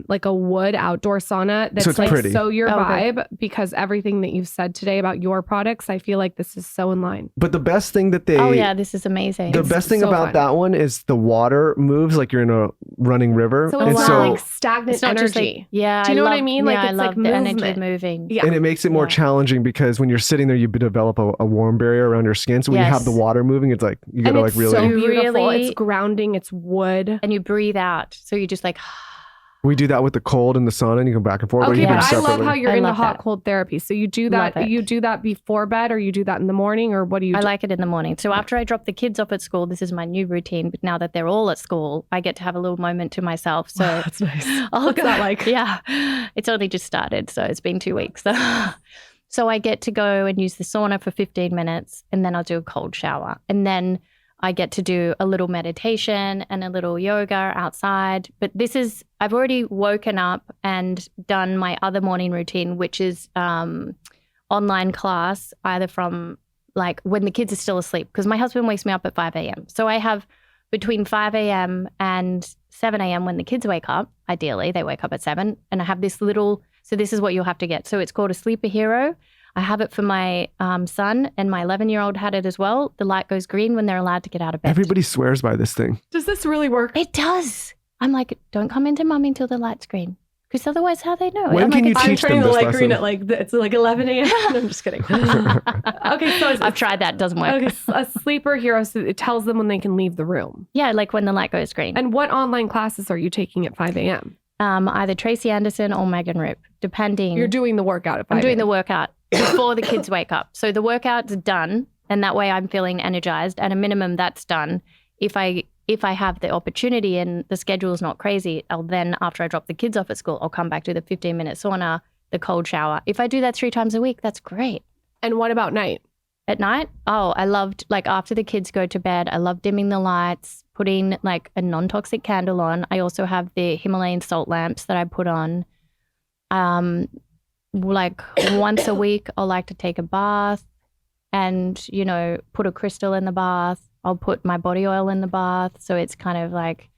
like a wood outdoor sauna that's So it's like pretty. so your okay. vibe, because everything that you've said today about your products, I feel like this is so in line. But the best thing that they Oh yeah, this is amazing. the best thing so about fun. that one is the water moves like you're in a running river. So and it's wow. not like stagnant It's not energy. just like, yeah, Do you know what I love- mean? Yeah, Like, I it's love like the energy movement. moving. Yeah. And it makes it more Yeah. challenging because when you're sitting there, you develop a warm barrier around your skin. So when you have the Yes. water moving, it's like you gotta And like it's really. so You beautiful. really- It's grounding. It's wood. And you breathe out. So you just like, We do that with the cold and the sauna, and you go back and forth. or Okay, you but do I them love separately. how you're I into love hot that. cold therapy. So you do Love that. it. You do that before bed, or you do that in the morning, or what do you I do? like it in the morning. So after I drop the kids off at school, this is my new routine. But now that they're all at school, I get to have a little moment to myself. So That's nice. I'll What's that like? Yeah, it's only just started, so it's been 2 weeks. So I get to go and use the sauna for 15 minutes, and then I'll do a cold shower, and then I get to do a little meditation and a little yoga outside. But I've already woken up and done my other morning routine, which is online class, either from like when the kids are still asleep, because my husband wakes me up at 5 a.m. So I have between 5 a.m. and 7 a.m. when the kids wake up. Ideally, they wake up at 7. And I have this little, so this is what you'll have to get. So it's called a Sleeper Hero. I have it for my son, and my 11-year-old had it as well. The light goes green when they're allowed to get out of bed. Everybody swears by this thing. Does this really work? It does. I'm like, don't come into mummy until the light's green. Because otherwise, how they know? When I'm can like, you it's- I'm teach them trying to this like lesson? green at like it's like 11 a.m. I'm just kidding. Okay, so I've tried that. Doesn't work. okay, a sleeper hero. So it tells them when they can leave the room. Yeah, like when the light goes green. And what online classes are you taking at 5 a.m.? Either Tracy Anderson or Megan Rip, depending. You're doing the workout at 5 I'm doing the a.m. workout before the kids wake up. So the workout's done, and that way I'm feeling energized. At a minimum, that's done. If I have the opportunity and the schedule is not crazy, I'll then, after I drop the kids off at school, I'll come back to the 15-minute sauna, the cold shower. If I do that 3 times a week, that's great. And what about night? At night, I loved, like after the kids go to bed, I love dimming the lights, putting like a non-toxic candle on. I also have the Himalayan salt lamps that I put on. Like once a week, I'll like to take a bath and, put a crystal in the bath. I'll put my body oil in the bath. So it's kind of like,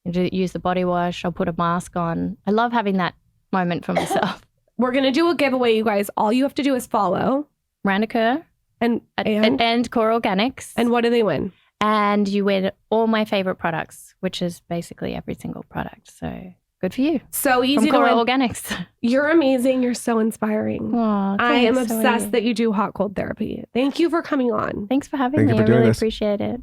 use the body wash. I'll put a mask on. I love having that moment for myself. We're going to do a giveaway, you guys. All you have to do is follow. Miranda Kerr And Core Organics. And what do they win? And you win all my favorite products, which is basically every single product. So good for you. So easy From to Core win. Organics. You're amazing. You're so inspiring. Aw, I am thanks, so are obsessed you. that you do hot cold therapy. Thank you for coming on. Thanks for having Thank you me. for I doing really this. appreciate it.